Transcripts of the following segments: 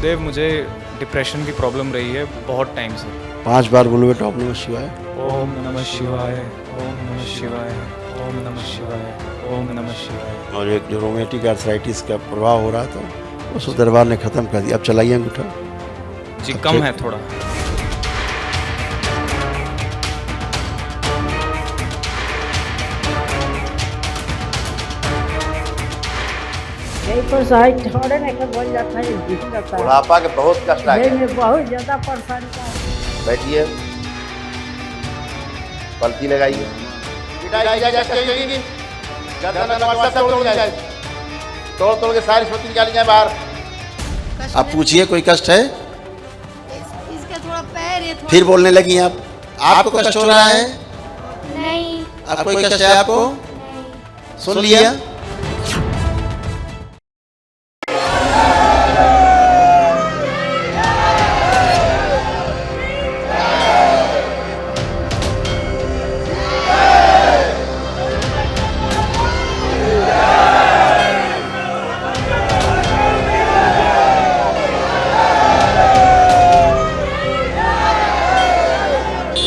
गुरुदेव, मुझे डिप्रेशन की प्रॉब्लम रही है बहुत टाइम से। 5 बार बोलोगे तो ओम नमः शिवाय। ओम नमः शिवाय, ओम नमः शिवाय, ओम नमः शिवाय, ओम नमः शिवाय। और एक जो रोमेटिक आर्थराइटिस का प्रभाव हो रहा था उस दरबार ने ख़त्म कर दिया। अब चलाइए अंगूठा जी, कम है थोड़ा। यही पर साइड थोड़े नहीं कर बन जाता है, दिख जाता है। बुढ़ापा के बहुत कष्ट आ यही गए। में बहुत ज्यादा परेशानी का है। बैठिए, पलटी लगाइए। तोड़ के सारी स्मृति निकाली जाए बाहर। आप पूछिए, कोई कष्ट है? इसका थोड़ा पैर है थोड़ा। फिर बोलने लगी आप। आपको कष्ट हो रहा है? नहीं आप कोई कष्ट है आपको? सुन लिया।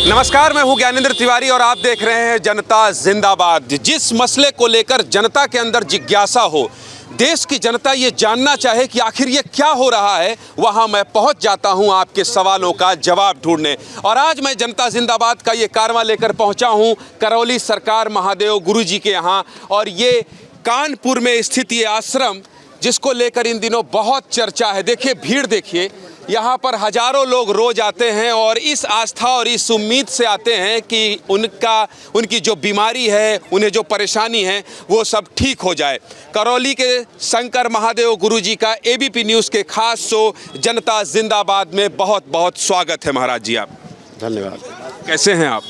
नमस्कार, मैं हूं ज्ञानेंद्र तिवारी और आप देख रहे हैं जनता जिंदाबाद। जिस मसले को लेकर जनता के अंदर जिज्ञासा हो, देश की जनता ये जानना चाहे कि आखिर ये क्या हो रहा है, वहां मैं पहुंच जाता हूं आपके सवालों का जवाब ढूंढने। और आज मैं जनता जिंदाबाद का ये कारवां लेकर पहुंचा हूं करौली सरकार महादेव गुरुजी के यहाँ। और ये कानपुर में स्थित ये आश्रम जिसको लेकर इन दिनों बहुत चर्चा है। देखिए भीड़, देखिए यहाँ पर हजारों लोग रोज आते हैं और इस आस्था और इस उम्मीद से आते हैं कि उनकी जो बीमारी है, उन्हें जो परेशानी है, वो सब ठीक हो जाए। करौली के शंकर महादेव गुरुजी का एबीपी न्यूज़ के खास शो जनता जिंदाबाद में बहुत बहुत स्वागत है। महाराज जी, आप धन्यवाद। कैसे हैं आप?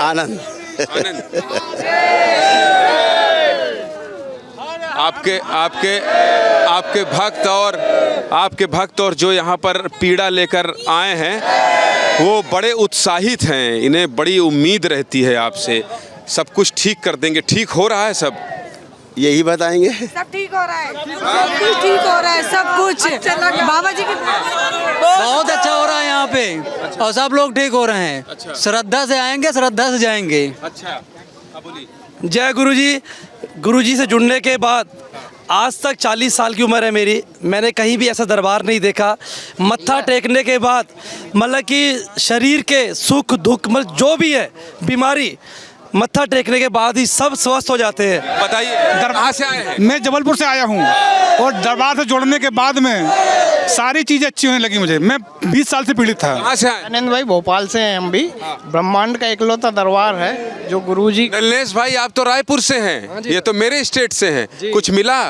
आनंद। आपके भक्त और जो यहाँ पर पीड़ा लेकर आए हैं वो बड़े उत्साहित हैं। इन्हें बड़ी उम्मीद रहती है आपसे। सब कुछ ठीक कर देंगे। ठीक हो रहा है सब? यही बताएंगे। सब ठीक हो रहा है, सब कुछ ठीक हो रहा है, सब कुछ बाबा जी के बहुत अच्छा हो रहा है यहाँ पे। और सब लोग ठीक हो रहे हैं। श्रद्धा से आएंगे, श्रद्धा से जाएंगे। अच्छा, जय गुरुजी। गुरुजी से जुड़ने के बाद आज तक 40 साल की उम्र है मेरी, मैंने कहीं भी ऐसा दरबार नहीं देखा। मत्था टेकने के बाद मतलब कि शरीर के सुख दुख मतलब जो भी है बीमारी, मत्था टेकने के बाद ही सब स्वस्थ हो जाते हैं। बताइए, दरबार से आए हैं? मैं जबलपुर से आया हूँ और दरबार से जुड़ने के बाद में सारी चीज़ें अच्छी होने लगी मुझे। मैं 20 साल से पीड़ित था। कहाँ से आए? आनंद भाई भोपाल से हैं हम भी। ब्रह्मांड का इकलौता दरबार है जो गुरुजी। नलेश भाई, आप तो रायपुर से हैं। ये तो मेरे स्टेट से हैं। कुछ मिला?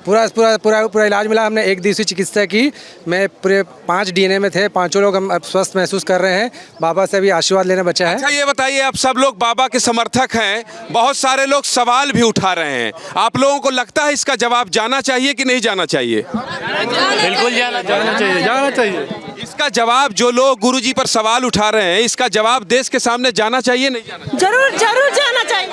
पूरा इलाज मिला। हमने एक दिवसीय चिकित्सा की। मैं पूरे 5 डीएनए में थे। पांचों लोग हम अब स्वस्थ महसूस कर रहे हैं। बाबा से भी आशीर्वाद लेना बचा है। अच्छा, ये बताइए, आप सब लोग बाबा के समर्थक हैं, बहुत सारे लोग सवाल भी उठा रहे हैं। आप लोगों को लगता है इसका जवाब जाना चाहिए कि नहीं जाना चाहिए? बिल्कुल जाना चाहिए। इसका जवाब, जो लोग गुरुजी पर सवाल उठा रहे हैं, इसका जवाब देश के सामने जाना चाहिए नहीं जाना चाहिए? जरूर जाना चाहिए,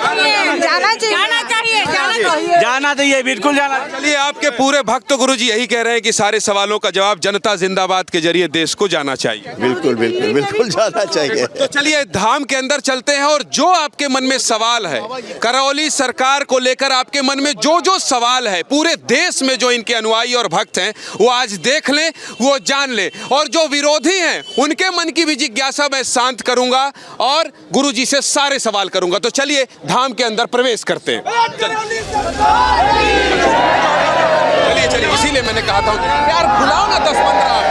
जाना चाहिए, बिल्कुल जाना। चलिए, आपके पूरे भक्त गुरुजी यही कह रहे हैं कि सारे सवालों का जवाब जनता जिंदाबाद के जरिए देश को जाना चाहिए। बिल्कुल जाना चाहिए। तो चलिए धाम के अंदर चलते हैं और जो आपके मन में सवाल है, करौली सरकार को लेकर आपके मन में जो सवाल है, पूरे देश में जो इनके अनुयायी और भक्त हैं वो आज देख लें, वो जान लें। और जो विरोधी हैं उनके मन की भी जिज्ञासा मैं शांत करूंगा और गुरुजी से सारे सवाल करूंगा। तो चलिए धाम के अंदर प्रवेश करते हैं। चलिए, इसीलिए मैंने कहा था यार, बुलाओ ना 10-15।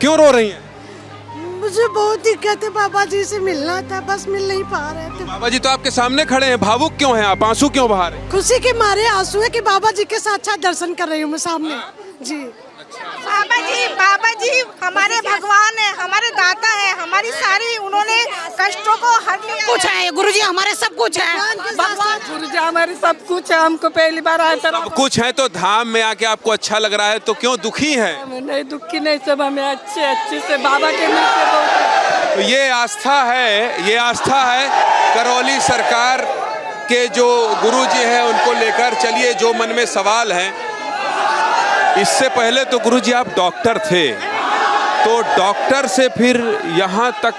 क्यों रो रही हैं? मुझे बहुत दिक्कत है, बाबा जी से मिलना था, बस मिल नहीं पा रहे थे। बाबा जी तो आपके सामने खड़े हैं, भावुक क्यों हैं आप? आंसू क्यों बहा रहे हैं? खुशी के मारे आंसू है कि बाबा जी के साक्षात दर्शन कर रही हूँ मैं सामने। जी, बाबा जी हमारे भगवान है, हमारे दाता है, हमारी सारी उन्होंने कष्टों को हर लिया। कुछ है गुरुजी, हमारे सब कुछ है। भगवान गुरुजी हमारे सब कुछ है। हमको पहली बार आया था। सब कुछ है तो धाम में आके आपको अच्छा लग रहा है, तो क्यों दुखी है? नहीं दुखी नहीं, सब हमें अच्छे से बाबा के मिलते बहुत। तो ये आस्था है करौली सरकार के जो गुरुजी हैं उनको लेकर। चलिए, जो मन में सवाल है, इससे पहले तो गुरुजी आप डॉक्टर थे, तो डॉक्टर से फिर यहाँ तक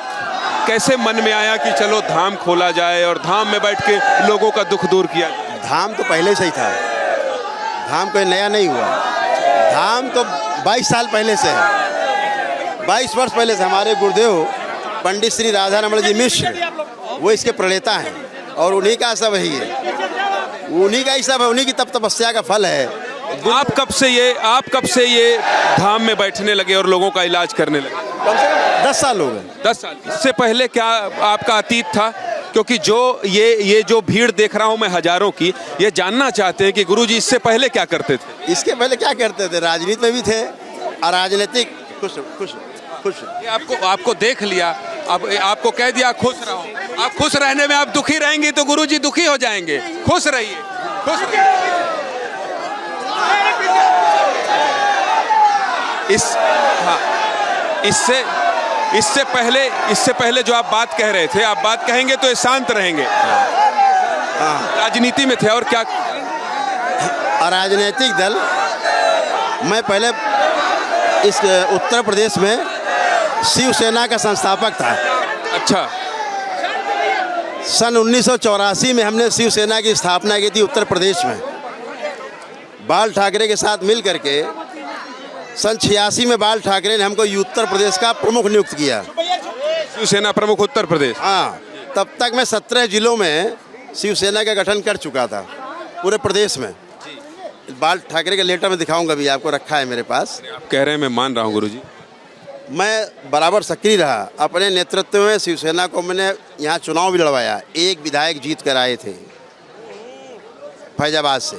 कैसे मन में आया कि चलो धाम खोला जाए और धाम में बैठ के लोगों का दुख दूर किया जाए? धाम तो पहले से ही था, धाम कोई नया नहीं हुआ। धाम तो 22 साल पहले से है, 22 वर्ष पहले से। हमारे गुरुदेव पंडित श्री राधा रमण जी मिश्र वो इसके प्रणेता हैं और उन्हीं का सब है, ये उन्हीं का ही सब है, उन्हीं की तपस्या का फल है। आप कब से ये धाम में बैठने लगे और लोगों का इलाज करने लगे? कम से कम 10 साल हो गए। 10 साल। इससे पहले क्या आपका अतीत था? क्योंकि जो ये जो भीड़ देख रहा हूँ मैं हजारों की, ये जानना चाहते हैं कि गुरुजी इससे पहले क्या करते थे? इसके पहले क्या करते थे? राजनीति में भी थे और राजनीतिक खुश। ये आपको देख लिया, अब आपको कह दिया खुश रहो। आप खुश रहने में आप दुखी रहेंगे तो गुरुजी दुखी हो जाएंगे। खुश रहिए, खुश रहिए। इससे पहले जो आप बात कह रहे थे, आप बात कहेंगे तो ये शांत रहेंगे। राजनीति में थे और क्या? राजनीतिक दल, मैं पहले इस उत्तर प्रदेश में शिवसेना का संस्थापक था। अच्छा। सन 1984 में हमने शिवसेना की स्थापना की थी उत्तर प्रदेश में, बाल ठाकरे के साथ मिल करके। सन 86 में बाल ठाकरे ने हमको उत्तर प्रदेश का प्रमुख नियुक्त किया। शिवसेना प्रमुख उत्तर प्रदेश? हाँ, तब तक मैं 17 जिलों में शिवसेना का गठन कर चुका था पूरे प्रदेश में। बाल ठाकरे का लेटर में दिखाऊंगा, भी आपको रखा है मेरे पास। आप कह रहे हैं, मैं मान रहा हूँ गुरुजी। मैं बराबर सक्रिय रहा अपने नेतृत्व में। शिवसेना को मैंने यहाँ चुनाव भी लड़वाया, एक विधायक जीत कर आए थे फैजाबाद से,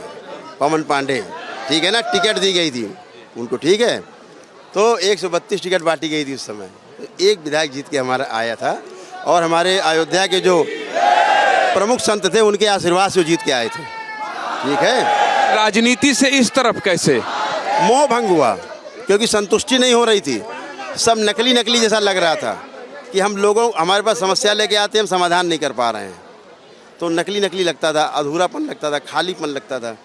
पवन पांडे, ठीक है ना, टिकट दी गई थी उनको, ठीक है। तो 132 टिकट बांटी गई थी उस समय, तो एक विधायक जीत के हमारा आया था। और हमारे अयोध्या के जो प्रमुख संत थे उनके आशीर्वाद से जीत के आए थे, ठीक है। राजनीति से इस तरफ कैसे? मोह भंग हुआ, क्योंकि संतुष्टि नहीं हो रही थी। सब नकली जैसा लग रहा था कि हम लोगों, हमारे पास समस्या लेके आते हैं, हम समाधान नहीं कर पा रहे हैं, तो नकली लगता था, अधूरापन लगता था, खालीपन लगता था।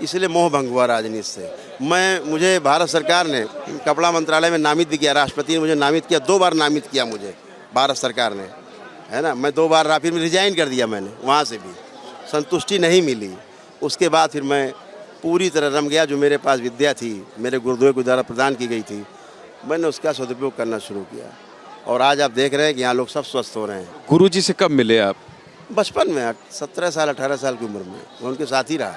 इसलिए मोह भंग हुआ राजनीति से। मुझे भारत सरकार ने कपड़ा मंत्रालय में नामित भी किया, राष्ट्रपति ने मुझे नामित किया, 2 बार नामित किया मुझे भारत सरकार ने, है ना। मैं 2 बार रहा, फिर रिजाइन कर दिया मैंने, वहाँ से भी संतुष्टि नहीं मिली। उसके बाद फिर मैं पूरी तरह रम गया। जो मेरे पास विद्या थी, मेरे गुरुदेव के द्वारा प्रदान की गई थी, मैंने उसका सदुपयोग करना शुरू किया। और आज आप देख रहे हैं कि यहाँ लोग सब स्वस्थ हो रहे हैं। गुरुजी से कब मिले आप? बचपन में, 17 साल 18 साल की उम्र में मैं उनके साथ ही रहा।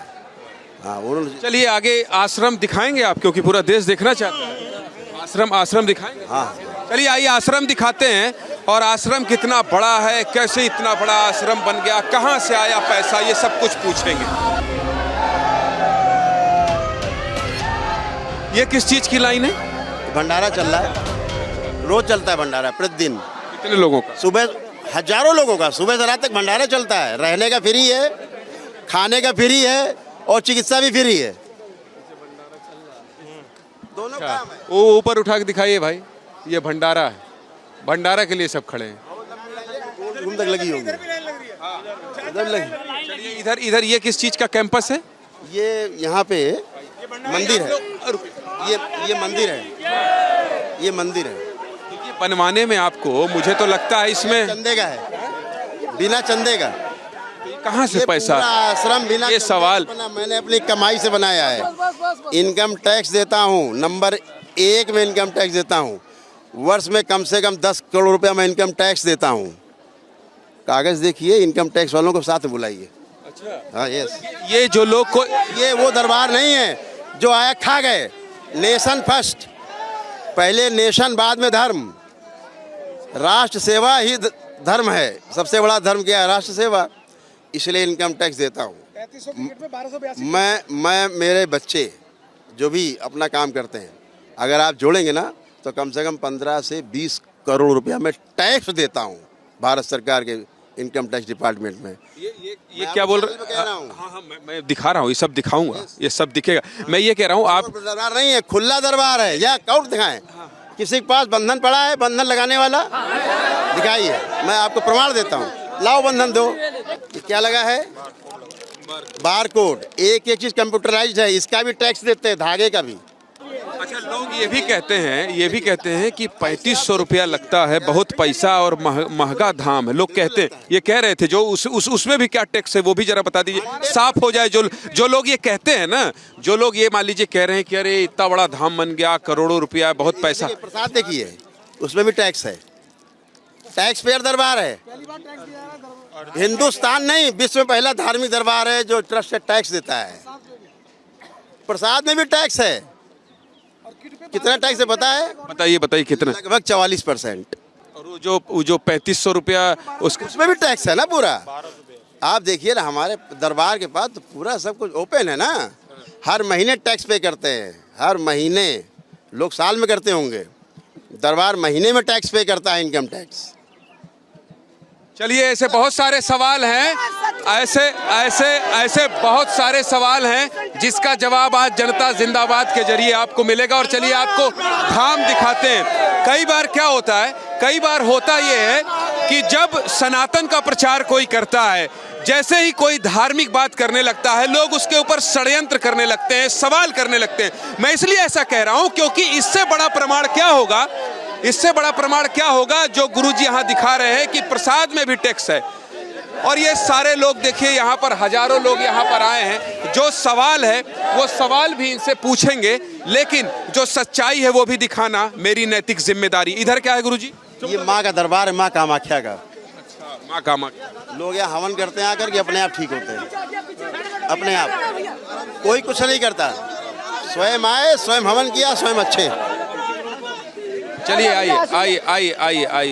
हाँ, उन्होंने। चलिए आगे आश्रम दिखाएंगे आप, क्योंकि पूरा देश देखना चाहता है। आश्रम दिखाएंगे? हाँ, चलिए आइए आश्रम दिखाते हैं। और आश्रम कितना बड़ा है, कैसे इतना बड़ा आश्रम बन गया, कहाँ से आया पैसा, ये सब कुछ पूछेंगे। ये किस चीज की लाइन है? भंडारा चल रहा है, रोज चलता है भंडारा, प्रतिदिन। कितने लोगों का? सुबह हजारों लोगों का, सुबह से रात तक भंडारा चलता है। रहने का फ्री है, खाने का फ्री है और चिकित्सा भी फ्री है, दोनों काम है। वो ऊपर उठा के दिखाइए भाई, ये भंडारा है, भंडारा के लिए सब खड़े हैं। घूम तक लगी होगी, इधर लगी। चलिए इधर ये किस चीज का कैंपस है? ये यहाँ पे मंदिर है, ये मंदिर है, ये मंदिर है। ये बनवाने में आपको, मुझे तो लगता है इसमें चंदे का है, बिना चंदे का। कहाँ से पैसा? आश्रम बिना ये सवाल मैंने अपनी कमाई से बनाया है। इनकम टैक्स देता हूँ, नंबर 1 में इनकम टैक्स देता हूँ। वर्ष में कम से कम 10 करोड़ रुपया मैं इनकम टैक्स देता हूँ। कागज देखिए, इनकम टैक्स वालों को साथ में बुलाइए। अच्छा, हाँ, यस। ये जो लोग को, ये वो दरबार नहीं है जो आया खा गए। नेशन फर्स्ट, पहले नेशन बाद में धर्म। राष्ट्र सेवा ही धर्म है। सबसे बड़ा धर्म क्या है? राष्ट्र सेवा। इसलिए इनकम टैक्स देता हूँ। मैं मेरे बच्चे जो भी अपना काम करते हैं, अगर आप जोड़ेंगे ना तो कम से कम 15 से 20 करोड़ रुपया मैं टैक्स देता हूँ भारत सरकार के इनकम टैक्स डिपार्टमेंट में। ये क्या बोल रहे कह रहा हूँ। हाँ, मैं दिखा रहा हूँ, ये सब दिखाऊंगा, ये सब दिखेगा। मैं ये कह रहा हूँ आप दरबार नहीं है, खुला दरबार है। या काउंट दिखाएं, किसी के पास बंधन पड़ा है, बंधन लगाने वाला दिखाइए, मैं आपको प्रमाण देता हूँ। लाओ बंधन दो। ये क्या लगा है? Bar code. एक एक चीज कंप्यूटराइज्ड है, इसका भी टैक्स देते हैं, धागे का भी। अच्छा, लोग ये भी कहते हैं कि 3500 रुपया लगता है, बहुत पैसा और महंगा धाम है। लोग कहते हैं, ये कह रहे थे जो उसमें भी क्या टैक्स है वो भी जरा बता दीजिए, साफ हो जाए। जो लोग ये कहते हैं ना, जो लोग ये मान लीजिए कह रहे हैं कि अरे इतना बड़ा धाम बन गया, करोड़ों रुपया, बहुत पैसा। प्रसाद देखिए, उसमें भी टैक्स है। टैक्स पेयर दरबार है। हिंदुस्तान नहीं, विश्व में पहला धार्मिक दरबार है जो ट्रस्ट से टैक्स देता है। प्रसाद में भी टैक्स है। कितना टैक्स है पता है? बताइए कितना? लगभग 44%। और वो जो 3500 रुपया उसमें भी टैक्स है ना पूरा। आप देखिए ना, हमारे दरबार के पास तो पूरा सब कुछ ओपन है ना। हर महीने टैक्स पे करते हैं, हर महीने। लोग साल में करते होंगे, दरबार महीने में टैक्स पे करता है, इनकम टैक्स। चलिए, ऐसे बहुत सारे सवाल हैं, ऐसे बहुत सारे सवाल हैं जिसका जवाब आज जनता जिंदाबाद के जरिए आपको मिलेगा। और चलिए आपको धाम दिखाते हैं। कई बार क्या होता है, कई बार होता ये है कि जब सनातन का प्रचार कोई करता है, जैसे ही कोई धार्मिक बात करने लगता है, लोग उसके ऊपर षड्यंत्र करने लगते हैं, सवाल करने लगते हैं। मैं इसलिए ऐसा कह रहा हूं क्योंकि इससे बड़ा प्रमाण क्या होगा, जो गुरुजी यहाँ दिखा रहे हैं कि प्रसाद में भी टैक्स है। और ये सारे लोग देखिए, यहाँ पर हजारों लोग यहाँ पर आए हैं। जो सवाल है वो सवाल भी इनसे पूछेंगे, लेकिन जो सच्चाई है वो भी दिखाना मेरी नैतिक जिम्मेदारी। इधर क्या है गुरुजी? ये माँ का दरबार है, माँ कामाख्या का। अच्छा, माँ कामाख्या। लोग यहाँ हवन करते हैं आकर के, अपने आप ठीक होते हैं, अपने आप। कोई कुछ नहीं करता, स्वयं आए, स्वयं हवन किया, स्वयं अच्छे। चलिए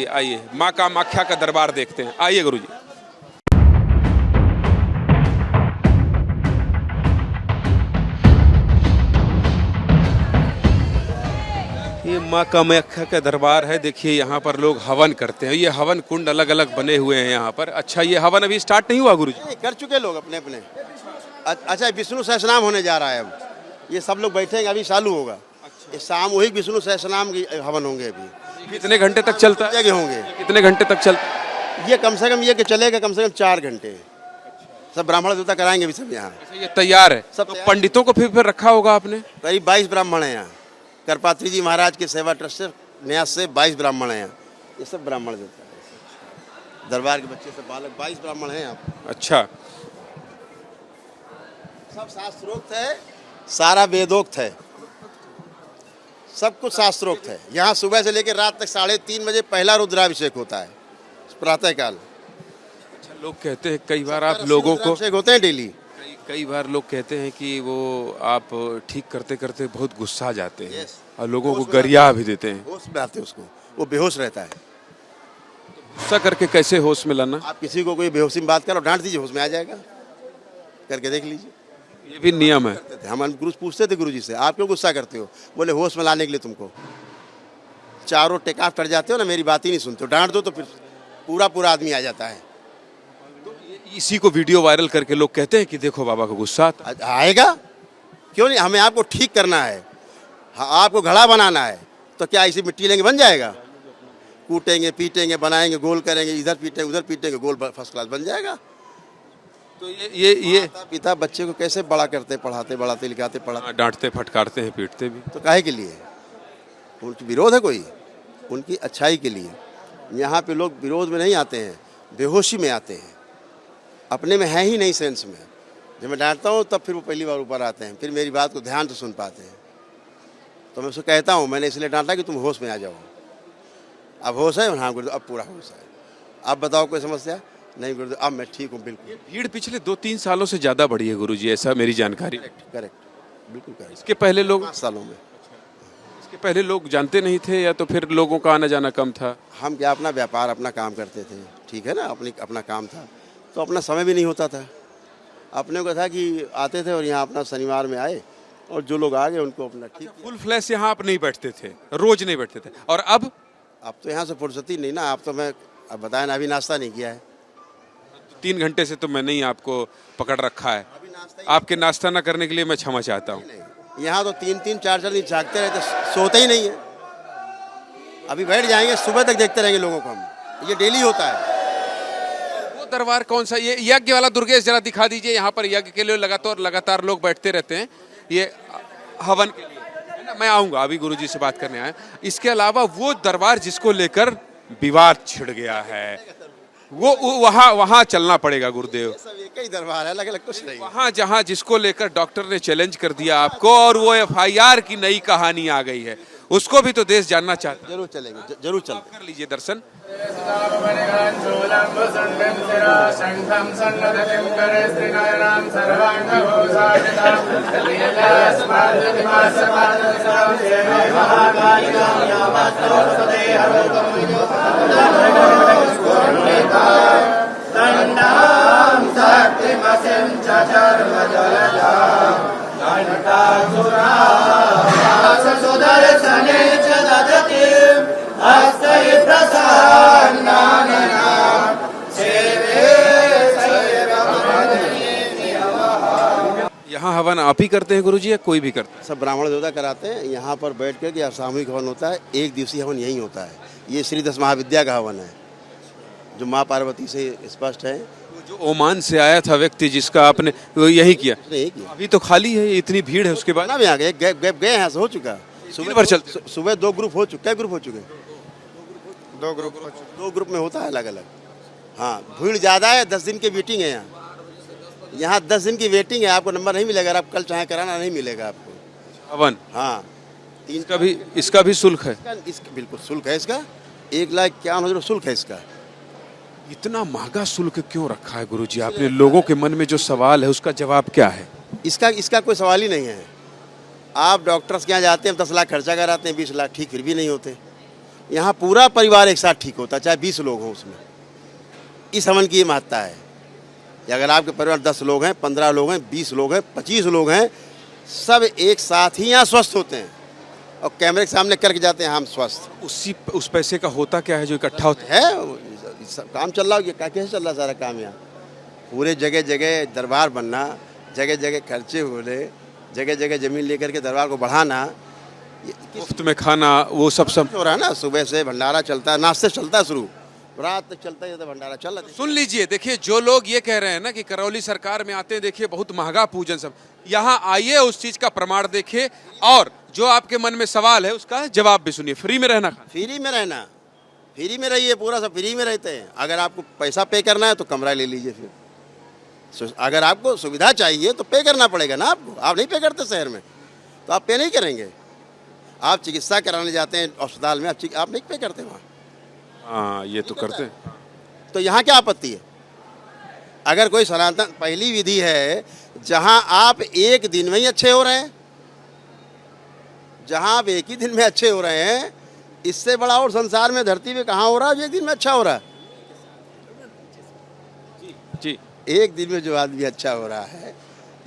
आइए माँ कामाख्या का दरबार देखते हैं। आइए गुरुजी। ये माँ कामाख्या का दरबार है। देखिए यहाँ पर लोग हवन करते हैं। ये हवन कुंड अलग अलग बने हुए हैं यहाँ पर। अच्छा, ये हवन अभी स्टार्ट नहीं हुआ गुरुजी? कर चुके लोग अपने अपने। अच्छा, विष्णु सहस्रनाम होने जा रहा है अब। ये सब लोग बैठेंगे, अभी चालू होगा। इस सामूहिक विष्णु सहस्रनाम की हवन होंगे। अभी कितने घंटे तक चलता है? होंगे। कितने घंटे तक चलता? ये कम से कम ये कि चलेगा कम से कम 4 घंटे। सब ब्राह्मण देवता कराएंगे भी सब यहाँ। ये तैयार है सब? तो पंडितों को फिर रखा होगा आपने? करीब 22 ब्राह्मण हैं यहाँ। करपात्री जी महाराज के सेवा ट्रस्ट से न्यास से 22 ब्राह्मण हैं यहाँ। ये सब ब्राह्मण देवता है। दरबार के बच्चे से बालक 22 ब्राह्मण हैं यहाँ। अच्छा, सब शास्त्रोक्त है, सारा वेदोक्त है, सब कुछ शास्त्रोक्त है। यहाँ सुबह से लेकर रात तक 3:30 बजे पहला रुद्राभिषेक होता है, प्रातः काल। अच्छा, लोग कहते हैं कई बार आप लोगों को अभिषेक होते हैं डेली। कई बार लोग कहते हैं कि वो आप ठीक करते करते बहुत गुस्सा जाते हैं और लोगों को गरिया भी देते हैं। होश में आते हैं उसको, वो बेहोश रहता है। गुस्सा करके कैसे होश में लाना? आप किसी को कोई बेहोशी में बात करो, डांट दीजिए, होश में आ जाएगा। करके देख लीजिए, ये भी नियम है। हम गुरु पूछते थे गुरुजी से, आप क्यों गुस्सा करते हो? बोले होश में लाने के लिए तुमको। चारों टेकाफ कर जाते हो ना, मेरी बात ही नहीं सुनते हो। डांट दो तो फिर पूरा आदमी आ जाता है। इसी को वीडियो वायरल करके लोग कहते हैं कि देखो बाबा को गुस्सा आएगा, क्यों नहीं? हमें आपको ठीक करना है, आपको घड़ा बनाना है। तो क्या इसी मिट्टी लेंगे बन जाएगा? कूटेंगे, पीटेंगे, बनाएंगे, गोल करेंगे, इधर पीटेंगे उधर पीटेंगे, गोल फर्स्ट क्लास बन जाएगा। तो ये पिता बच्चे को कैसे बड़ा करते, पढ़ाते बढ़ाते, लिखाते, पढ़ाते, डांटते फटकारते हैं, पीटते भी। तो काहे के लिए? उनकी विरोध है कोई? उनकी अच्छाई के लिए। यहाँ पे लोग विरोध में नहीं आते हैं, बेहोशी में आते हैं। अपने में है ही नहीं सेंस में। जब मैं डांटता हूँ तब फिर वो पहली बार ऊपर आते हैं, फिर मेरी बात को ध्यान से सुन पाते हैं। तो मैं उसको कहता हूँ, मैंने इसलिए डांटा कि तुम होश में आ जाओ। अब होश है? हाँ गुरुदेव, अब पूरा होश है। अब बताओ कोई समस्या? नहीं गुरुदेव, अब मैं ठीक हूँ बिल्कुल। भीड़ पिछले 2-3 सालों से ज़्यादा बढ़ी है गुरुजी, ऐसा मेरी जानकारी। करेक्ट, बिल्कुल करेक्ट। इसके पहले लोग 5 सालों में, इसके पहले लोग जानते नहीं थे या तो फिर लोगों का आना जाना कम था? हम क्या अपना व्यापार, अपना काम करते थे, ठीक है ना, अपना काम था, तो अपना समय भी नहीं होता था। अपने को था कि आते थे और यहाँ अपना शनिवार में आए और जो लोग आ गए उनको अपना ठीक किया। फुल फ्लैश यहाँ आप नहीं बैठते थे, रोज नहीं बैठते थे, और अब तो यहाँ से फुर्सती नहीं ना, अब तो मैं अब बताया ना, अभी नाश्ता नहीं किया है। 3 घंटे से तो मैंने ही आपको पकड़ रखा है। आपके नाश्ता ना करने के लिए मैं क्षमा चाहता हूँ। यहाँ तो 3-3 4-4 दिन जागते रहते, सोते ही नहीं है। अभी बैठ जाएंगे, सुबह तक देखते रहेंगे लोगों को हम, ये डेली होता है। वो दरबार कौन सा, ये यज्ञ वाला दुर्गेश जरा दिखा दीजिए। यहाँ पर यज्ञ के लिए लगातार लोग बैठते रहते हैं, ये हवन के लिए है ना। मैं आऊँगा, अभी गुरुजी से बात करने आया। इसके अलावा वो दरबार जिसको लेकर विवाद छिड़ गया है, वो वहाँ चलना पड़ेगा गुरुदेव। सब एक ही दरबार है, अलग अलग कुछ नहीं। वहाँ जहाँ जिसको लेकर डॉक्टर ने चैलेंज कर दिया आपको, और वो FIR की नई कहानी आ गई है, उसको भी तो देश जानना चाहता है। जरूर चलेंगे, जरूर चलेंगे। कर लीजिए दर्शन। यहाँ हवन आप ही करते हैं गुरुजी, या कोई भी करता है? सब ब्राह्मण देवता कराते हैं। यहाँ पर बैठ कर के सामूहिक हवन होता है, एक दिवसीय हवन यही होता है। ये श्री 10 महाविद्या का हवन है, जो माँ पार्वती से स्पष्ट है। जो ओमान से आया था व्यक्ति जिसका आपने यही किया, नहीं किया, अभी तो खाली है, इतनी भीड़ है, उसके बाद ना भी आ गए, गए यहाँ से हो चुका। सुबह 2 ग्रुप हो चुके, क्या ग्रुप हो चुके? 2 ग्रुप में होता है अलग अलग। हाँ, भीड़ ज़्यादा है, 10 दिन की मीटिंग है यहाँ। यहाँ 10 दिन की वेटिंग है, आपको नंबर नहीं मिलेगा, आप कल चाहे कराना नहीं मिलेगा आपको हवन। हाँ, इसका भी शुल्क है? इसका बिल्कुल शुल्क है। इसका 1,51,000 शुल्क है इसका। इतना महंगा शुल्क क्यों रखा है गुरुजी? आपने लोगों के मन में जो सवाल है उसका जवाब क्या है? इसका कोई सवाल ही नहीं है। आप डॉक्टर्स के यहाँ जाते हैं, 10 लाख खर्चा कराते हैं, 20 लाख ठीक फिर भी नहीं होते। यहाँ पूरा परिवार एक साथ ठीक होता है, चाहे 20 लोग हों उसमें। इस हवन की ये महत्ता है कि अगर आपके परिवार 10 लोग हैं, 15 लोग हैं, 20 लोग हैं, 25 लोग हैं, सब एक साथ ही यहाँ स्वस्थ होते हैं और कैमरे के सामने करके जाते हैं हम स्वस्थ। उस पैसे का होता क्या है जो इकट्ठा होता है? काम चल रहा हो, कैसे चल रहा सारा काम यहाँ? पूरे जगह जगह दरबार बनना, जगह जगह खर्चे होने, जगह जगह ज़मीन लेकर के दरबार को बढ़ाना, मुफ्त में खाना, वो सब हो रहा है ना। सुबह से भंडारा चलता है, नाश्ते चलता है, शुरू रात तक चलता है, तो भंडारा चल रहा है। सुन लीजिए, देखिए जो लोग ये कह रहे हैं ना कि करौली सरकार में आते हैं, देखिए बहुत महंगा पूजन सब, यहाँ आइए, उस चीज़ का प्रमाण देखिए, और जो आपके मन में सवाल है उसका जवाब भी सुनिए। फ्री में रहना, फ्री में रहना, फ्री में रहिए, पूरा सब फ्री में रहते हैं। अगर आपको पैसा पे करना है तो कमरा ले लीजिए। फिर अगर आपको सुविधा चाहिए तो पे करना पड़ेगा ना आपको। आप नहीं पे करते शहर में, तो आप पे नहीं करेंगे। आप चिकित्सा कराने जाते हैं अस्पताल में, आप नहीं पे करते वहाँ। हाँ, ये तो करते हैं। तो यहाँ क्या आपत्ति है? अगर कोई सनातन पहली विधि है, जहाँ आप एक दिन में ही अच्छे हो रहे हैं, जहाँ आप एक ही दिन में अच्छे हो रहे हैं, इससे बड़ा और संसार में धरती में कहाँ हो रहा है जो एक दिन में अच्छा हो रहा है? जी, एक दिन में जो आदमी अच्छा हो रहा है,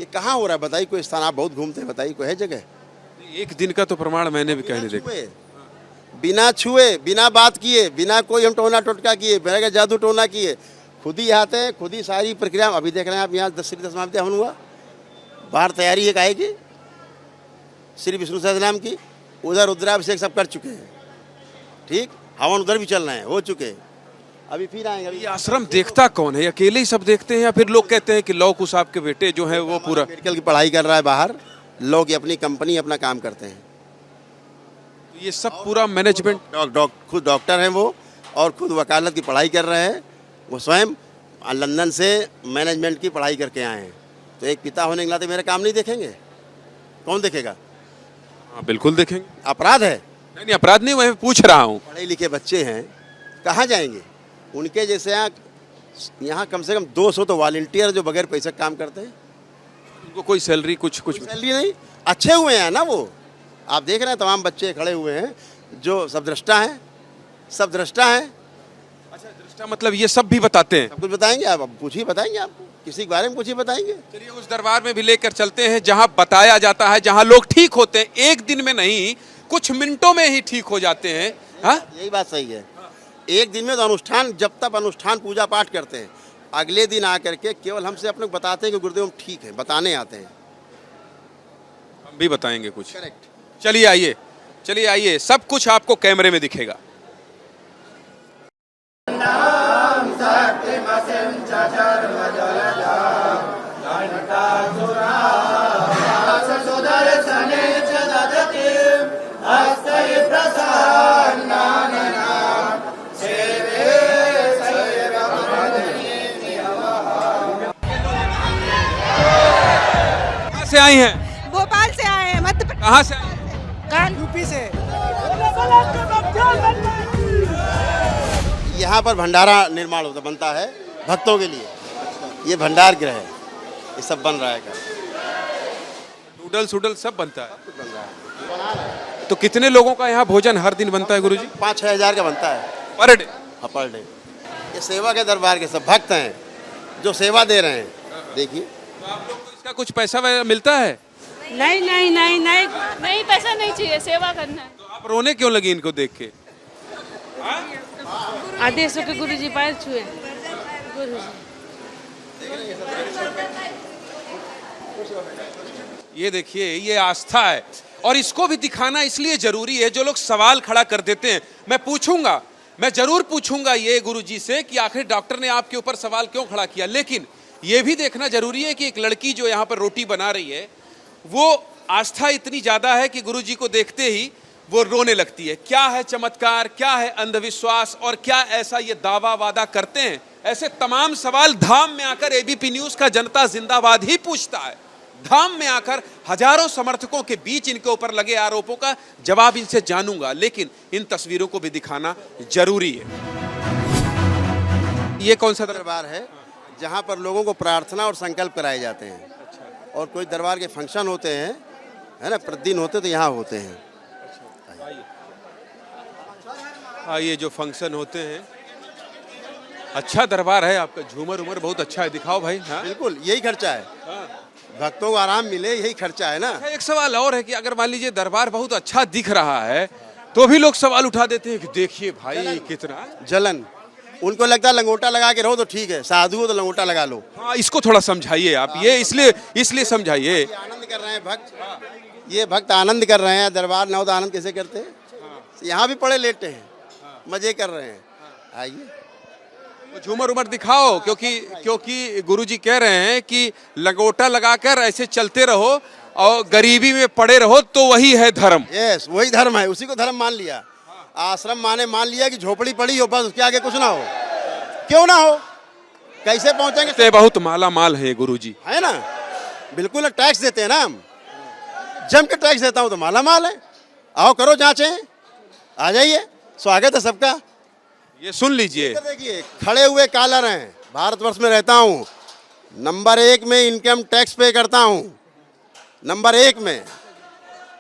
ये कहाँ हो रहा है? बताइए कोई स्थान, आप बहुत घूमते हैं, बताइए कोई है जगह? एक दिन का तो प्रमाण मैंने भी कहने देखा। बिना छुए, बिना बात किए, बिना कोई हम टोना टोटका किए, बिना जादू टोना किए, खुद ही आते हैं, खुद ही सारी प्रक्रिया। अभी देख रहे हैं आप, यहाँ श्री 10 महाविद्या हवन हुआ, बाहर तैयारी एक आएगी श्री विष्णु सहस्त्रनाम की, उधर रुद्राभिषेक सब कर चुके हैं, ठीक, हवन उधर भी चल रहे हैं, हो चुके हैं, अभी फिर आएंगे। ये आश्रम देखता कौन है? अकेले ही सब देखते हैं या फिर लोग कहते हैं कि लौ कुश आपके बेटे जो हैं वो पूरा मेडिकल की पढ़ाई कर रहा है बाहर, लोग अपनी कंपनी अपना काम करते हैं। ये सब पूरा मैनेजमेंट, खुद डॉक्टर हैं वो, और खुद वकालत की पढ़ाई कर रहे हैं। वो स्वयं लंदन से मैनेजमेंट की पढ़ाई करके आए हैं। तो एक पिता होने के नाते मेरे काम नहीं देखेंगे? कौन देखेगा? हाँ, बिल्कुल देखेंगे। अपराध है? नहीं, अपराध नहीं, मैं पूछ रहा हूँ। पढ़े लिखे बच्चे हैं, कहाँ जाएंगे? उनके जैसे यहाँ कम से कम 200 तो वॉलंटियर जो बगैर पैसे काम करते हैं, उनको कोई सैलरी कुछ सैलरी नहीं, अच्छे हुए हैं ना वो। आप देख रहे हैं तमाम बच्चे खड़े हुए हैं जो सब दृष्टा हैं, अच्छा, दृष्टा मतलब ये सब भी बताते हैं? सब कुछ बताएंगे, आप पूछिए, बताएंगे आपको। किसी के बारे में कुछ ही बताएंगे। चलिए उस दरबार में भी लेकर चलते हैं जहां बताया जाता है, जहां लोग ठीक होते हैं, एक दिन में नहीं कुछ मिनटों में ही ठीक हो जाते हैं। हाँ, यही बात सही है। एक दिन में तो अनुष्ठान, जब तक अनुष्ठान पूजा पाठ करते हैं, अगले दिन आकर के केवल हमसे अपने को बताते हैं कि गुरुदेव हम ठीक हैं, बताने आते हैं। हम भी बताएंगे कुछ। करेक्ट। चलिए आइए, चलिए आइए, सब कुछ आपको कैमरे में दिखेगा। कहाँ से आई हैं? भोपाल से आए हैं, मध्य प्रदेश। कहाँ से आई हैं? यूपी से। यहाँ पर भंडारा निर्माण होता बनता है भक्तों के लिए। ये भंडार गृह है, ये सब बन रहा है। नूडल्स वूडल्स सब बनता है। कुछ बन रहा है। तो कितने लोगों का यहाँ भोजन हर दिन बनता है गुरुजी? 5-6 हज़ार का बनता है पर डे। Per day. ये सेवा के दरबार के सब भक्त हैं जो सेवा दे रहे हैं। देखिए, तो आप लोग को इसका कुछ पैसा वगैरह मिलता है? नहीं नहीं नहीं नहीं नहीं, पैसा नहीं चाहिए, सेवा करना है। तो आप रोने क्यों लगी इनको देख के? आदेश के गुरु जी पैर छुए। गुरु ये देखिए, ये आस्था है और इसको भी दिखाना इसलिए जरूरी है। जो लोग सवाल खड़ा कर देते हैं, मैं पूछूंगा, मैं जरूर पूछूंगा ये गुरुजी से कि आखिर डॉक्टर ने आपके ऊपर सवाल क्यों खड़ा किया। लेकिन ये भी देखना जरूरी है कि एक लड़की जो यहाँ पर रोटी बना रही है, वो आस्था इतनी ज्यादा है कि गुरुजी को देखते ही वो रोने लगती है। क्या है चमत्कार, क्या है अंधविश्वास, और क्या ऐसा ये दावा वादा करते हैं? ऐसे तमाम सवाल धाम में आकर एबीपी न्यूज का जनता जिंदाबाद ही पूछता है। धाम में आकर हजारों समर्थकों के बीच इनके ऊपर लगे आरोपों का जवाब इनसे जानूंगा, लेकिन इन तस्वीरों को भी दिखाना जरूरी है। ये कौन सा दरबार है जहाँ पर लोगों को प्रार्थना और संकल्प कराए जाते हैं। और कोई दरबार के फंक्शन होते हैं, है ना, प्रतिदिन होते तो यहाँ होते हैं। ये जो फंक्शन होते हैं, अच्छा दरबार है आपका। झूमर उमर बहुत अच्छा है, दिखाओ भाई। हाँ? बिल्कुल, यही खर्चा है। भक्तों को आराम मिले, यही खर्चा है ना। एक सवाल और है कि अगर मान लीजिए दरबार बहुत अच्छा दिख रहा है तो भी लोग सवाल उठा देते हैं कि देखिए भाई कितना जलन। उनको लगता है लंगोटा लगा के रहो तो ठीक है, साधु हो तो लंगोटा लगा लो। हाँ, इसको थोड़ा समझाइए आप। ये इसलिए समझाइए। आनंद कर रहे हैं भक्त, ये भक्त आनंद कर रहे हैं। दरबार ना हो तो आनंद कैसे करते हैं? यहाँ भी पड़े लेटे हैं, मजे कर रहे हैं। आइए, झूमर उमर दिखाओ, क्योंकि गुरुजी कह रहे हैं कि लंगोटा लगाकर ऐसे चलते रहो और गरीबी में पड़े रहो तो वही है धर्म। यस, वही धर्म है, उसी को धर्म मान लिया। आश्रम मान लिया कि झोपड़ी पड़ी हो बस, उसके आगे कुछ ना हो। क्यों ना हो? कैसे पहुंचेंगे? तो बहुत माला माल है गुरुजी, है ना। बिल्कुल, टैक्स देते हैं ना हम, जम के टैक्स देता हूँ तो माला माल है। आओ करो जांचें, आ जाइए, स्वागत है सबका। ये सुन लीजिए, देखिए खड़े हुए कॉलर हैं। भारतवर्ष में रहता हूँ, नंबर 1 में इनकम टैक्स पे करता हूँ, नंबर 1 में।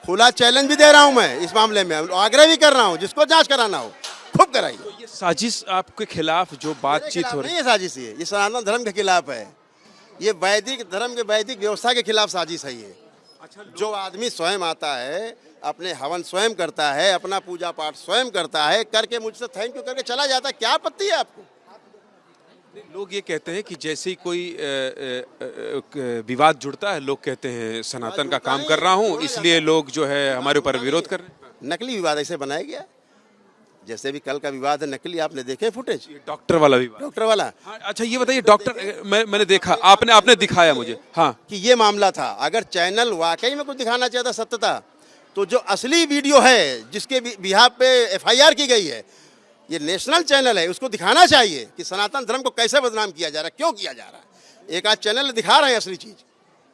खुला चैलेंज भी दे रहा हूँ मैं इस मामले में, आग्रह भी कर रहा हूँ, जिसको जांच कराना हो खूब कराइए। तो ये साजिश आपके खिलाफ जो बातचीत हो रही है, ये साजिश है, ये सनातन धर्म के खिलाफ है। ये वैदिक धर्म के वैदिक व्यवस्था के खिलाफ साजिश है ये। जो आदमी स्वयं आता है, अपने हवन स्वयं करता है, अपना पूजा पाठ स्वयं करता है, करके मुझसे थैंक यू करके चला जाता है, क्या आपत्ति है आपको? लोग ये कहते हैं कि जैसे ही कोई विवाद जुड़ता है, लोग कहते हैं सनातन का काम कर रहा हूँ, इसलिए लोग जो है हमारे ऊपर विरोध कर रहे हैं। नकली विवाद ऐसे बनाया गया, जैसे भी कल का विवाद है नकली। आपने देखे फुटेज? डॉक्टर वाला विवाद। डॉक्टर वाला? हाँ, अच्छा ये बताइए, डॉक्टर मैंने देखा, आपने दिखाया मुझे। हाँ, कि ये मामला था। अगर चैनल वाकई में कुछ दिखाना चाहता, सत्यता, तो जो असली वीडियो है जिसके बिहाफ पे FIR की गई है, ये नेशनल चैनल है, उसको दिखाना चाहिए कि सनातन धर्म को कैसे बदनाम किया जा रहा है, क्यों किया जा रहा है। एक आध चैनल दिखा रहे हैं असली चीज़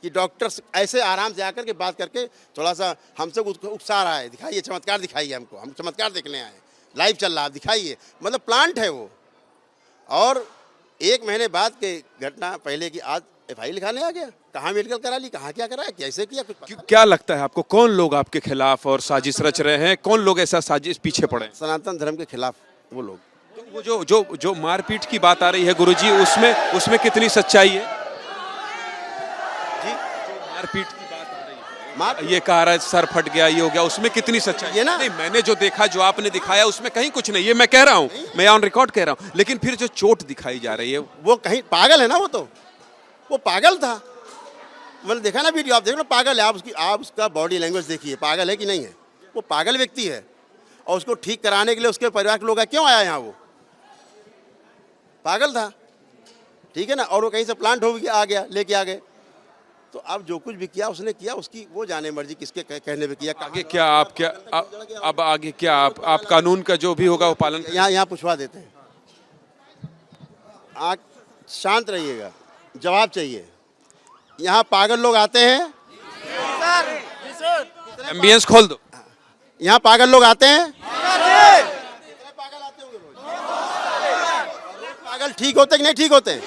कि डॉक्टर्स ऐसे आराम से आकर के बात करके थोड़ा सा हमसे उकसा रहा है। दिखाइए, चमत्कार दिखाइए हमको, हम चमत्कार देखने आए हैं, लाइव चल रहा है, दिखाइए। मतलब प्लांट है वो। और 1 महीने बाद के घटना पहले की आज FIR लिखाने आ गया। कहाँ मेडिकल करा ली, कहाँ क्या करा, कैसे किया, कुछ क्या लगता है आपको, कौन लोग आपके खिलाफ और साजिश रच रहे हैं? कौन लोग ऐसा साजिश पीछे पड़े? सनातन धर्म के खिलाफ वो लोग। तो वो जो मारपीट की बात आ रही है गुरुजी, उसमें कितनी सच्चाई है? मारपीट की बात आ रही है, ये कह रहा है सर फट गया, ये हो गया, उसमें कितनी सच्चाई ये ना नहीं, मैंने जो देखा, जो आपने दिखाया उसमें कहीं कुछ नहीं, ये मैं कह रहा हूँ, मैं ऑन रिकॉर्ड कह रहा हूँ, लेकिन फिर जो चोट दिखाई जा रही है वो कहीं पागल है ना, वो पागल था। मैंने देखा ना वीडियो, आप देख लो, पागल है। आप उसका बॉडी लैंग्वेज देखिए, पागल है कि नहीं है। वो पागल व्यक्ति है और उसको ठीक कराने के लिए उसके परिवार के लोग क्यों आया यहाँ, वो पागल था, ठीक है ना। और वो कहीं से प्लांट हो गया, आ गया, लेके आ गए। तो अब जो कुछ भी किया उसने किया, उसकी वो जाने मर्जी, किसके कहने पे किया। आगे क्या आप क्या अब आगे क्या आप कानून का जो भी होगा वो पालन यहाँ पूछवा देते हैं। आप शांत रहिएगा, जवाब चाहिए। यहाँ पागल लोग आते हैं, एम्बियंस खोल दो। यहाँ पागल लोग आते हैं, पागल ठीक होते कि नहीं ठीक होते हैं?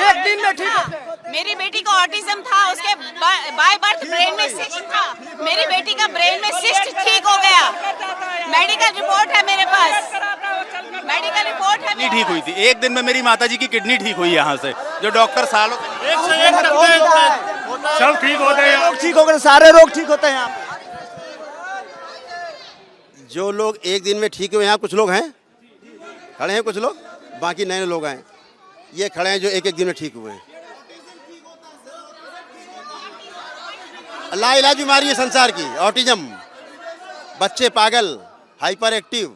एक दिन में ठीक। मेरी बेटी को ऑटिज्म था, उसके बाय बर्थ ब्रेन में सिस्ट था। मेरी बेटी का ब्रेन में सिस्ट ठीक हो गया। मेडिकल रिपोर्ट है मेरे पास, मेडिकल रिपोर्ट है। ठीक हुई थी, एक दिन में मेरी माताजी की किडनी ठीक हुई यहाँ से, जो डॉक्टर सालों सब ठीक होते हैं, लोग ठीक हो गए, सारे रोग ठीक होते हैं यहाँ। जो लोग एक दिन में ठीक हुए, यहाँ कुछ लोग हैं खड़े हैं, कुछ लोग बाकी नए लोग हैं, ये खड़े हैं जो एक एक दिन में ठीक हुए हैं। लाइलाज बीमारी है संसार की, ऑटिज्म। बच्चे पागल, हाइपर एक्टिव,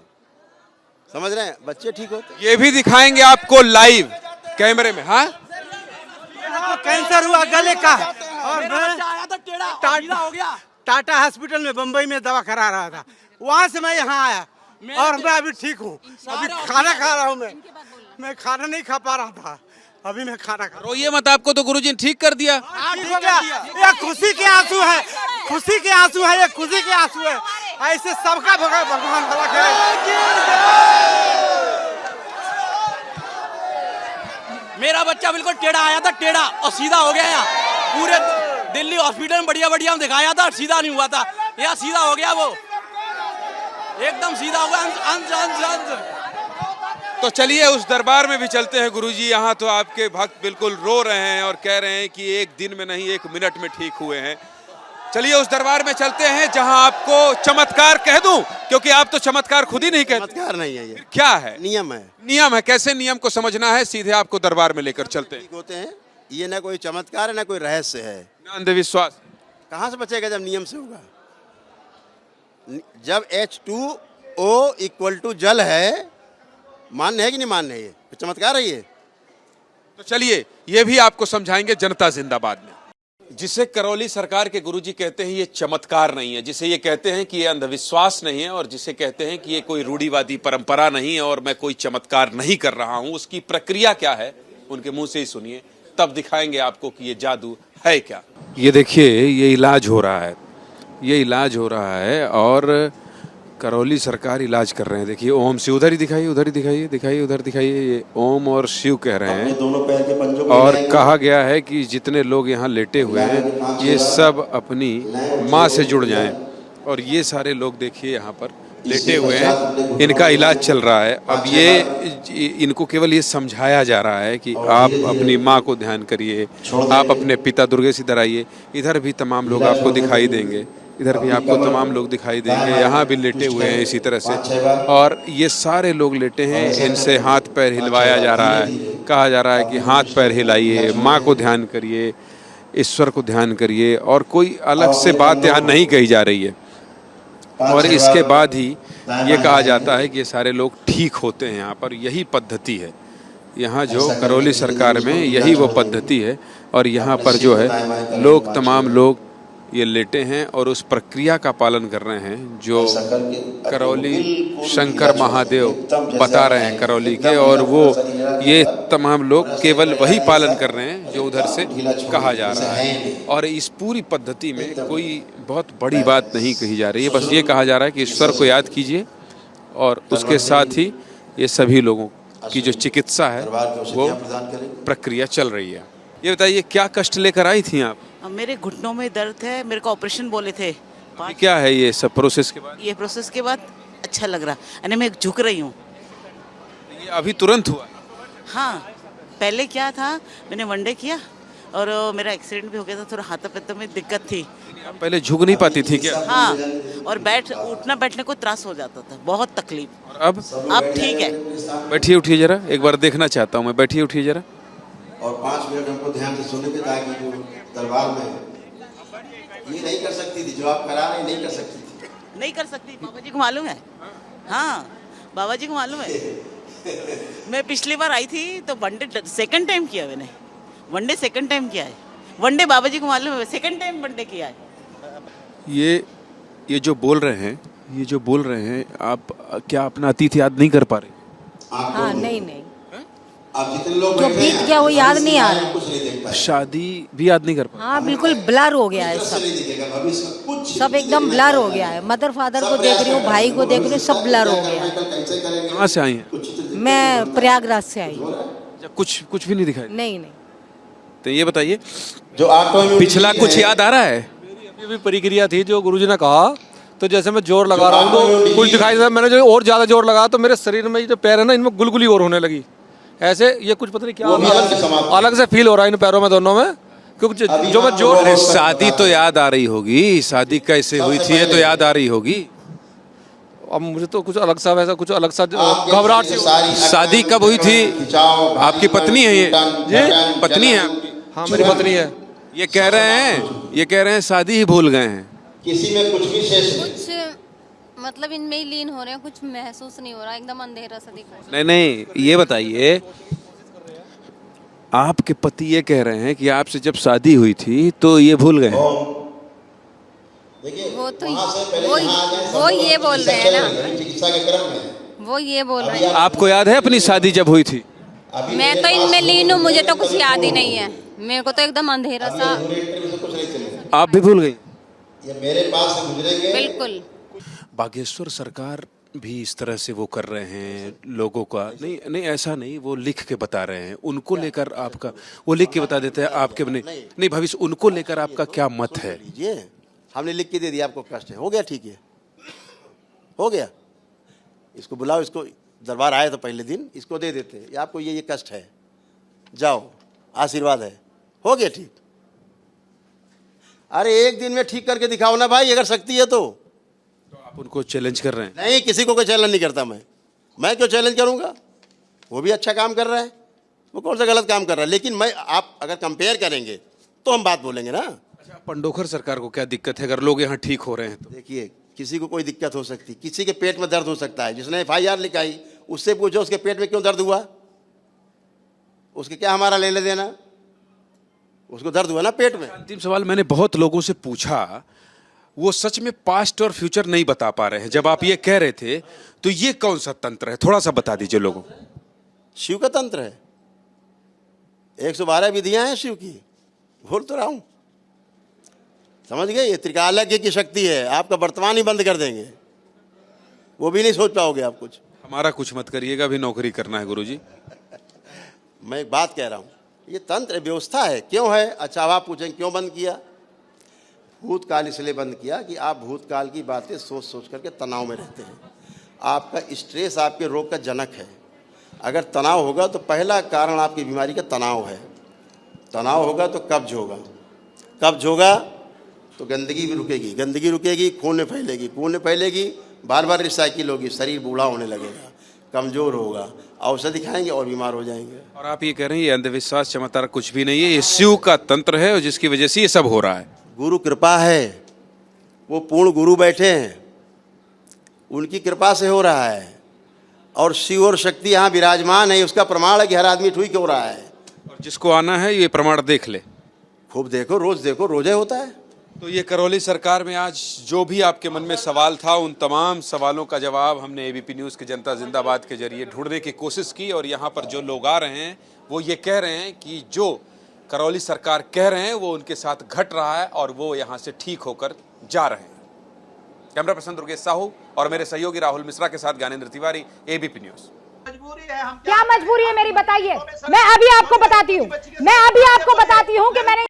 समझ रहे हैं, बच्चे ठीक होते। ये भी दिखाएंगे आपको लाइव कैमरे में। हाँ, कैंसर हुआ गले का और टाटा हो गया, टाटा हॉस्पिटल में बम्बई में दवा करा रहा था, वहाँ से मैं यहाँ आया और मैं अभी ठीक हूँ। अभी खाना खा रहा हूँ, मैं खाना नहीं खा पा रहा था, अभी मैं खाना खा। रोइए मत, आपको तो गुरुजी ने ठीक कर दिया। ये खुशी के आंसू है, खुशी के आंसू है, ये खुशी के आंसू है। ऐसे सबका भगवान भला करे। मेरा बच्चा बिल्कुल टेढ़ा आया था, टेढ़ा और सीधा हो गया। पूरे दिल्ली हॉस्पिटल में बढ़िया दिखाया था, सीधा नहीं हुआ था, यहाँ सीधा हो गया, वो एकदम सीधा हो गया। तो चलिए उस दरबार में भी चलते हैं गुरुजी। यहाँ तो आपके भक्त बिल्कुल रो रहे हैं और कह रहे हैं कि एक दिन में नहीं, 1 मिनट में ठीक हुए हैं। चलिए उस दरबार में चलते हैं जहाँ आपको चमत्कार कह दूं, क्योंकि आप तो चमत्कार खुद ही नहीं कहते। चमत्कार नहीं है, ये क्या है? नियम है। नियम है। कैसे नियम को समझना है? सीधे आपको दरबार में लेकर चलते हैं। ठीक होते हैं, ये ना कोई चमत्कार है ना कोई रहस्य है। अंधविश्वास कहाँ से बचेगा जब नियम से होगा? जब H2O = जल है, मान्य है कि नहीं मान्य है? ये चमत्कार है ये। तो चलिए ये भी आपको समझाएंगे जनता जिंदाबाद में। जिसे करौली सरकार के गुरुजी कहते हैं ये चमत्कार नहीं है, जिसे ये कहते हैं कि ये अंधविश्वास नहीं है, और जिसे कहते हैं कि ये कोई रूढ़िवादी परंपरा नहीं है और मैं कोई चमत्कार नहीं कर रहा हूं, उसकी प्रक्रिया क्या है उनके मुंह से ही सुनिए, तब दिखाएंगे आपको कि ये जादू है क्या। ये देखिए, ये इलाज हो रहा है, ये इलाज हो रहा है और करौली सरकार इलाज कर रहे हैं। देखिए ओम शिव, उधर ही दिखाइए, उधर ही दिखाइए, दिखाइए उधर दिखाइए, ये ओम और शिव कह रहे हैं। और कहा गया है कि जितने लोग यहाँ लेटे हुए हैं ये सब अपनी माँ से जुड़ जाएं, और ये सारे लोग देखिए यहाँ पर लेटे हुए हैं, इनका इलाज चल रहा है। अब ये इनको केवल ये समझाया जा रहा है कि आप अपनी माँ को ध्यान करिए, आप अपने पिता दुर्गेश इधर आइए, इधर भी तमाम लोग आपको दिखाई देंगे, इधर भी आपको तमाम लोग दिखाई देंगे, यहाँ भी लेटे हुए हैं इसी तरह से, और ये सारे लोग लेटे हैं, इनसे हाथ पैर हिलवाया जा रहा है, कहा जा रहा है कि हाथ पैर हिलाइए, माँ को ध्यान करिए, ईश्वर को ध्यान करिए, और कोई अलग से बात यहाँ नहीं कही जा रही है। और इसके बाद ही ये कहा जाता है कि ये सारे लोग ठीक होते हैं। यहाँ पर यही पद्धति है, यहाँ जो करौली सरकार में यही वो पद्धति है, और यहाँ पर जो है लोग, तमाम लोग ये लेटे हैं और उस प्रक्रिया का पालन कर रहे हैं जो करौली शंकर महादेव बता रहे हैं करौली के, और वो ये तमाम लोग केवल वही पालन कर रहे हैं जो उधर से कहा जा रहा है। और इस पूरी पद्धति में कोई बहुत बड़ी बात नहीं कही जा रही है, बस ये कहा जा रहा है कि ईश्वर को याद कीजिए, और उसके साथ ही ये सभी लोगों की जो चिकित्सा है वो प्रक्रिया चल रही है। ये बताइए क्या कष्ट लेकर आई थी आप? मेरे घुटनों में दर्द है, मेरे को ऑपरेशन बोले थे। क्या है ये सब प्रोसेस के बाद? ये प्रोसेस के बाद अच्छा लग रहा, यानी मैं झुक रही हूँ। ये अभी तुरंत हुआ? हाँ, पहले क्या था, मैंने वनडे किया और मेरा एक्सीडेंट भी हो गया था, थोड़ा हाथों पैरों में दिक्कत थी। आप पहले झुक नहीं पाती थी क्या? हाँ, और उठना बैठने को त्रास हो जाता था, बहुत तकलीफ। और अब ठीक है। बैठिए उठिए जरा, एक बार देखना चाहता हूँ मैं, बैठिए उठिए जरा। और 5 मिनट हमको ध्यान से सुनने के, ताकि जो दरबार में ये नहीं कर सकती थी, जो आप करा रहे नहीं कर सकती थी। नहीं कर सकती, बाबा जी को मालूम है। हाँ, बाबा जी को मालूम है। मैं पिछली बार आई थी तो वनडे सेकंड टाइम किया मैंने, वनडे सेकंड टाइम किया है, वनडे बाबा जी को मालूम है, सेकंड टाइम वनडे किया है। ये जो बोल रहे हैं, आप क्या अपना अतीत याद नहीं कर पा रहे? हाँ, नहीं आप जितने लोग जो बीत गया वो याद नहीं आ रहा। शादी भी याद नहीं कर पा? हाँ, बिल्कुल ब्लर हो गया है सब एकदम ब्लर हो गया है। मदर फादर को देख रही हूँ, भाई को देख रही हूँ, सब ब्लर हो गया है। कहाँ से आई हैं? मैं प्रयागराज से आई हूँ। कुछ भी नहीं दिखाई? नहीं। तो ये बताइए, जो आपको पिछला कुछ याद आ रहा है? अभी भी परिक्रिया थी जो गुरुजी ने कहा, तो जैसे मैं जोर लगा रहा हूँ तो कुछ दिखाई देता, मैंने जो और ज़्यादा जोर लगा तो मेरे शरीर में जो पैर है ना, इनमें गुलगुली और होने लगी। ऐसे ये कुछ पता नहीं क्या अलग से फील हो रहा है इन पैरों में, दोनों में, क्योंकि जो मैं जोर। अरे शादी तो याद आ रही होगी, शादी कैसे हुई थी ये तो याद आ रही होगी। अब मुझे तो कुछ अलग सा वैसा कुछ अलग सा घबराहट सी। शादी कब हुई थी? आपकी पत्नी है ये? जी, पत्नी है आपकी? हाँ, मेरी पत्नी है। ये कह रहे हैं शादी ही भूल गए हैं। किसी में कुछ भी शेष मतलब इनमें ही लीन हो रहे हैं, कुछ महसूस नहीं हो रहा, एकदम अंधेरा सा दिख रहा है। नहीं, ये बताइए, आपके पति ये कह रहे हैं कि आपसे जब शादी हुई थी तो ये भूल गए। वो तो वो ये बोल रहे हैं ना, वो ये बोल रहे हैं। आपको याद है अपनी शादी जब हुई थी? मैं तो इनमें लीन हूँ, मुझे तो कुछ याद ही नहीं है, मेरे को तो एकदम अंधेरा सा। आप भी भूल गई? ये मेरे पास से गुजरेंगे। बिल्कुल। बागेश्वर सरकार भी इस तरह से वो कर रहे हैं लोगों का, नहीं ऐसा नहीं, वो लिख के बता रहे हैं, उनको लेकर आपका, वो लिख के बता देते हैं आपके नहीं भविष्य, उनको लेकर आपका क्या मत है? ये हमने लिख के दे दिया, आपको कष्ट है, हो गया, ठीक है, हो गया, इसको बुलाओ, इसको दरबार आए तो पहले दिन इसको दे देते हैं, आपको ये कष्ट है, जाओ, आशीर्वाद है, हो गया ठीक। अरे एक दिन में ठीक करके दिखाओ ना भाई, अगर शक्ति है तो। आप उनको चैलेंज कर रहे हैं? नहीं, किसी को कोई चैलेंज नहीं करता मैं क्यों चैलेंज करूंगा? वो भी अच्छा काम कर रहा है, वो कौन सा गलत काम कर रहा है, लेकिन आप अगर कंपेयर करेंगे तो हम बात बोलेंगे ना। अच्छा, पंडोखर सरकार को क्या दिक्कत है अगर लोग यहाँ ठीक हो रहे हैं तो? देखिए, किसी को कोई दिक्कत हो सकती, किसी के पेट में दर्द हो सकता है, जिसने FIR लिखाई उससे पूछो उसके पेट में क्यों दर्द हुआ, उसके क्या हमारा लेने देना, उसको दर्द हुआ ना पेट में। अंतिम सवाल मैंने बहुत लोगों से पूछा, वो सच में पास्ट और फ्यूचर नहीं बता पा रहे हैं। जब आप ये कह रहे थे तो ये कौन सा तंत्र है, थोड़ा सा बता दीजिए लोगों को। शिव का तंत्र है, 112 विधियां हैं शिव की, बोल तो रहा हूं, समझ गए? ये त्रिकालज्ञ की शक्ति है, आपका वर्तमान ही बंद कर देंगे, वो भी नहीं सोच पाओगे आप कुछ। हमारा कुछ मत करिएगा, अभी नौकरी करना है गुरुजी। मैं एक बात कह रहा हूं, ये तंत्र व्यवस्था है, क्यों है? अच्छा, अब आप पूछेंगे क्यों बंद किया? भूतकाल इसलिए बंद किया कि आप भूतकाल की बातें सोच सोच करके तनाव में रहते हैं। आपका स्ट्रेस आपके रोग का जनक है। अगर तनाव होगा तो पहला कारण आपकी बीमारी का तनाव है। तनाव होगा तो कब्ज होगा, कब्ज होगा तो गंदगी भी रुकेगी, गंदगी रुकेगी, खून में फैलेगी, खून में फैलेगी, बार बार रिसाइकिल होगी, शरीर बूढ़ा होने लगेगा, कमज़ोर होगा, औषधि खाएंगे और बीमार हो जाएंगे। और आप ये कह रहे हैं ये अंधविश्वास चमत्कार कुछ भी नहीं है, ये शिव का तंत्र है और जिसकी वजह से ये सब हो रहा है। गुरु कृपा है, वो पूर्ण गुरु बैठे हैं, उनकी कृपा से हो रहा है, और शिव और शक्ति यहाँ विराजमान है, उसका प्रमाण है कि हर आदमी ठीक हो रहा है। और जिसको आना है ये प्रमाण देख ले, खूब देखो, रोजे होता है। तो ये करौली सरकार में आज जो भी आपके मन में सवाल था, उन तमाम सवालों का जवाब हमने एबीपी न्यूज़ के जनता जिंदाबाद के जरिए ढूंढने की कोशिश की। और यहाँ पर जो लोग आ रहे हैं वो ये कह रहे हैं कि जो करौली सरकार कह रहे हैं वो उनके साथ घट रहा है और वो यहाँ से ठीक होकर जा रहे हैं। कैमरा पर्सन दुर्गेश साहू और मेरे सहयोगी राहुल मिश्रा के साथ ज्ञानेंद्र तिवारी, एबीपी न्यूज़। क्या मजबूरी है मेरी, बताइए। मैं अभी आपको बताती हूँ कि मैंने।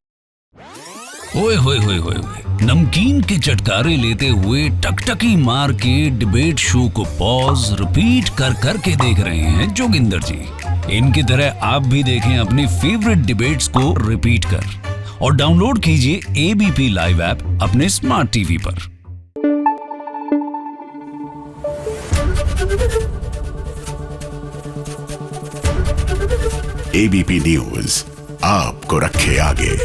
ओए होए होए होए होए, नमकीन के चटकारे लेते हुए टकटकी मार के डिबेट शो को पॉज रिपीट कर कर के देख रहे हैं जोगिंदर जी। इनकी तरह आप भी देखें अपनी फेवरेट डिबेट्स को रिपीट कर और डाउनलोड कीजिए एबीपी लाइव ऐप अपने स्मार्ट टीवी पर। एबीपी न्यूज आपको रखे आगे।